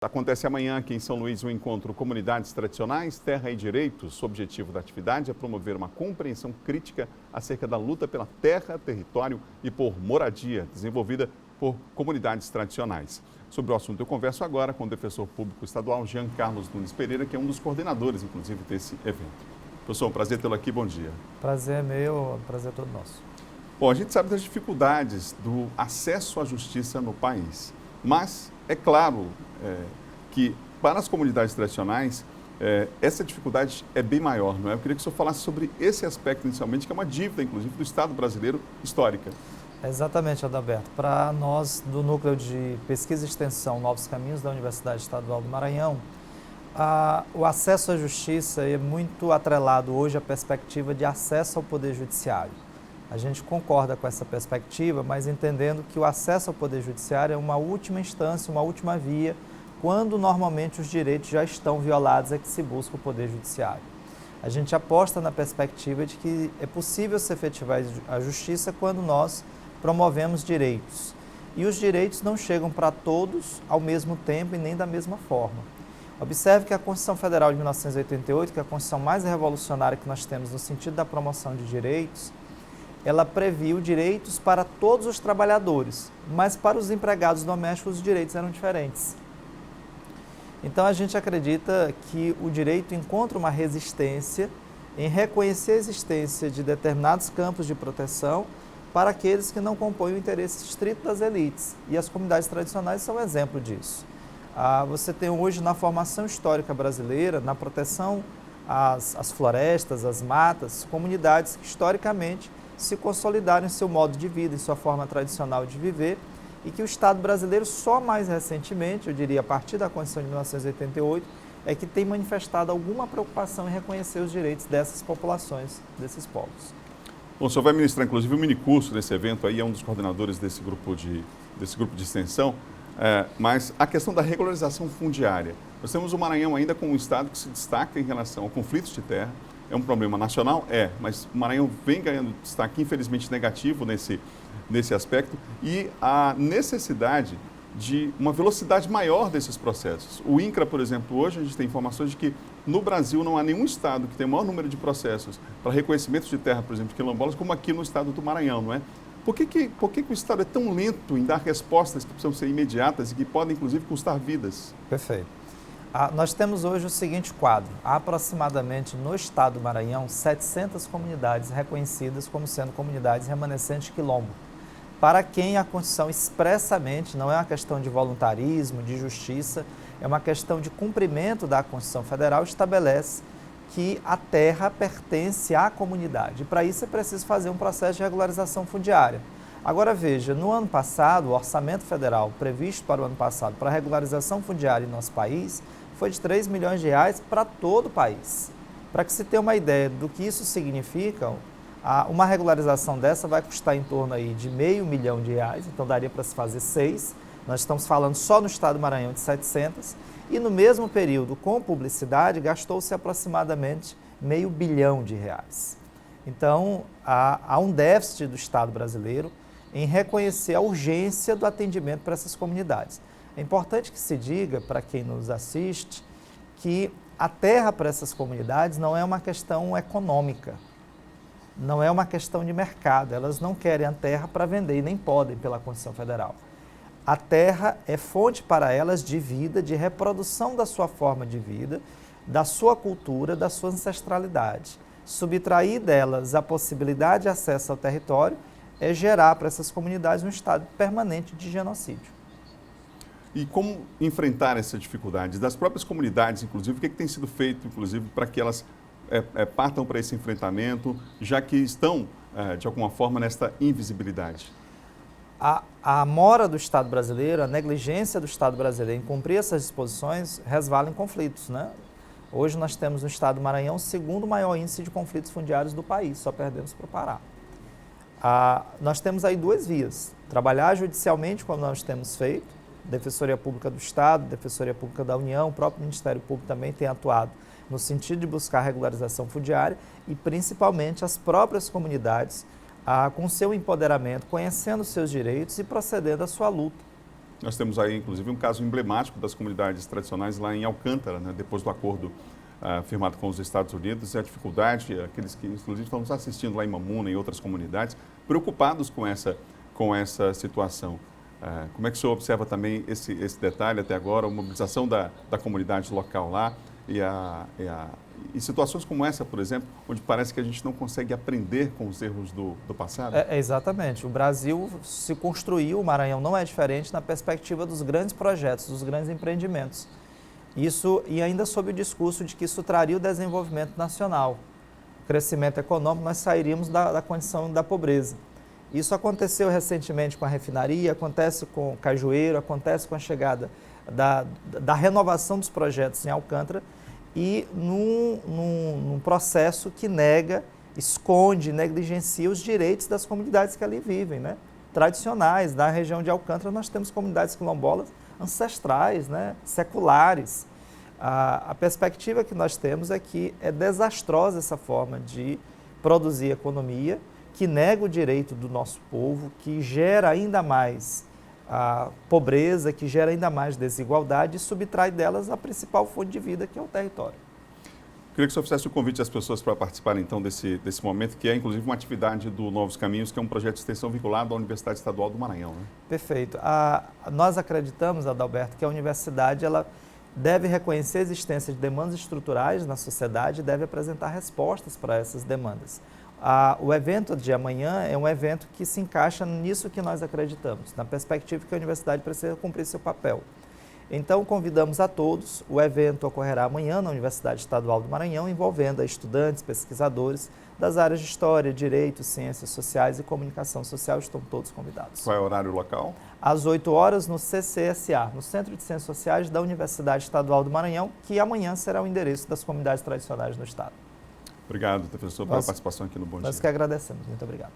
Acontece amanhã aqui em São Luís o encontro Comunidades Tradicionais, Terra e Direitos. O objetivo da atividade é promover uma compreensão crítica acerca da luta pela terra, território e por moradia, desenvolvida por comunidades tradicionais. Sobre o assunto eu converso agora com o defensor público estadual Jean Carlos Nunes Pereira, que é um dos coordenadores, inclusive, desse evento. Professor, um prazer tê-lo aqui, bom dia. Prazer é meu, prazer é todo nosso. Bom, a gente sabe das dificuldades do acesso à justiça no país, mas é claro que para as comunidades tradicionais essa dificuldade é bem maior, não é? Eu queria que o senhor falasse sobre esse aspecto inicialmente, que é uma dívida, inclusive, do Estado brasileiro histórica. Exatamente, Adalberto. Para nós, do Núcleo de Pesquisa e Extensão Novos Caminhos da Universidade Estadual do Maranhão, o acesso à justiça é muito atrelado hoje à perspectiva de acesso ao Poder Judiciário. A gente concorda com essa perspectiva, mas entendendo que o acesso ao Poder Judiciário é uma última instância, uma última via, quando normalmente os direitos já estão violados, é que se busca o Poder Judiciário. A gente aposta na perspectiva de que é possível se efetivar a justiça quando nós promovemos direitos. E os direitos não chegam para todos ao mesmo tempo e nem da mesma forma. Observe que a Constituição Federal de 1988, que é a Constituição mais revolucionária que nós temos no sentido da promoção de direitos, ela previu direitos para todos os trabalhadores, mas para os empregados domésticos os direitos eram diferentes. Então a gente acredita que o direito encontra uma resistência em reconhecer a existência de determinados campos de proteção para aqueles que não compõem o interesse estrito das elites. E as comunidades tradicionais são exemplo disso. Você tem hoje na formação histórica brasileira, na proteção às florestas, às matas, comunidades que historicamente se consolidaram em seu modo de vida, em sua forma tradicional de viver, e que o Estado brasileiro só mais recentemente, eu diria a partir da Constituição de 1988, é que tem manifestado alguma preocupação em reconhecer os direitos dessas populações, desses povos. Bom, o senhor vai ministrar inclusive um minicurso nesse evento, aí é um dos coordenadores desse grupo de extensão, mas a questão da regularização fundiária. Nós temos o Maranhão ainda como um estado que se destaca em relação a conflitos de terra. É um problema nacional? Mas o Maranhão vem ganhando destaque, infelizmente, negativo nesse aspecto, e a necessidade de uma velocidade maior desses processos. O INCRA, por exemplo, hoje a gente tem informações de que no Brasil não há nenhum estado que tenha o maior número de processos para reconhecimento de terra, por exemplo, de quilombolas, como aqui no estado do Maranhão, não é? Por que o Estado é tão lento em dar respostas que precisam ser imediatas e que podem, inclusive, custar vidas? Perfeito. Nós temos hoje o seguinte quadro: há aproximadamente no estado do Maranhão 700 comunidades reconhecidas como sendo comunidades remanescentes quilombo, para quem a Constituição expressamente, não é uma questão de voluntarismo, de justiça, é uma questão de cumprimento da Constituição Federal, estabelece que a terra pertence à comunidade. E para isso é preciso fazer um processo de regularização fundiária. Agora veja, no ano passado, o orçamento federal previsto para o ano passado para a regularização fundiária em nosso país foi de 3 milhões de reais para todo o país. Para que se tenha uma ideia do que isso significa, uma regularização dessa vai custar em torno aí de R$500 milhão, então daria para se fazer 6. Nós estamos falando só no estado do Maranhão de 700, e no mesmo período, com publicidade, gastou-se aproximadamente R$500 bilhão. Então, há um déficit do Estado brasileiro em reconhecer a urgência do atendimento para essas comunidades. É importante que se diga, para quem nos assiste, que a terra para essas comunidades não é uma questão econômica, não é uma questão de mercado. Elas não querem a terra para vender e nem podem pela Constituição Federal. A terra é fonte para elas de vida, de reprodução da sua forma de vida, da sua cultura, da sua ancestralidade. Subtrair delas a possibilidade de acesso ao território é gerar para essas comunidades um estado permanente de genocídio. E como enfrentar essa dificuldade das próprias comunidades, inclusive, o que tem sido feito, inclusive, para que elas partam para esse enfrentamento, já que estão, de alguma forma, nesta invisibilidade? A mora do Estado brasileiro, a negligência do Estado brasileiro em cumprir essas disposições resvala em conflitos, né? Hoje nós temos no Estado do Maranhão o segundo maior índice de conflitos fundiários do país, só perdemos para o Pará. Nós temos aí duas vias: trabalhar judicialmente, como nós temos feito, Defensoria Pública do Estado, Defensoria Pública da União, o próprio Ministério Público também tem atuado no sentido de buscar regularização fundiária, e principalmente as próprias comunidades com seu empoderamento, conhecendo seus direitos e procedendo à sua luta Nós temos aí, inclusive, um caso emblemático das comunidades tradicionais lá em Alcântara, né, depois do acordo firmado com os Estados Unidos, e a dificuldade, aqueles que, inclusive, estão nos assistindo lá em Mamuna e outras comunidades, preocupados com essa situação. Como é que o senhor observa também esse detalhe até agora, a mobilização da comunidade local lá e situações como essa, por exemplo, onde parece que a gente não consegue aprender com os erros do passado? Exatamente. O Brasil se construiu, o Maranhão não é diferente, na perspectiva dos grandes projetos, dos grandes empreendimentos. Isso, e ainda sob o discurso de que isso traria o desenvolvimento nacional, o crescimento econômico, nós sairíamos da condição da pobreza. Isso aconteceu recentemente com a refinaria, acontece com o Cajueiro, acontece com a chegada da renovação dos projetos em Alcântara e num processo que nega, esconde, negligencia os direitos das comunidades que ali vivem, né? Tradicionais. Na região de Alcântara nós temos comunidades quilombolas ancestrais, né? Seculares. A perspectiva que nós temos é que é desastrosa essa forma de produzir economia, que nega o direito do nosso povo, que gera ainda mais pobreza, que gera ainda mais desigualdade e subtrai delas a principal fonte de vida, que é o território. Queria que o senhor fizesse o convite às pessoas para participarem, então, desse momento, que é, inclusive, uma atividade do Novos Caminhos, que é um projeto de extensão vinculado à Universidade Estadual do Maranhão, né? Perfeito. Nós acreditamos, Adalberto, que a universidade ela deve reconhecer a existência de demandas estruturais na sociedade e deve apresentar respostas para essas demandas. O evento de amanhã é um evento que se encaixa nisso que nós acreditamos, na perspectiva que a universidade precisa cumprir seu papel. Então, convidamos a todos. O evento ocorrerá amanhã na Universidade Estadual do Maranhão, envolvendo estudantes, pesquisadores das áreas de História, Direito, Ciências Sociais e Comunicação Social. Estão todos convidados. Qual é o horário local? Às 8 horas no CCSA, no Centro de Ciências Sociais da Universidade Estadual do Maranhão, que amanhã será o endereço das comunidades tradicionais no Estado. Obrigado, professor, pela participação aqui no Bom Dia. Nós que agradecemos. Muito obrigado.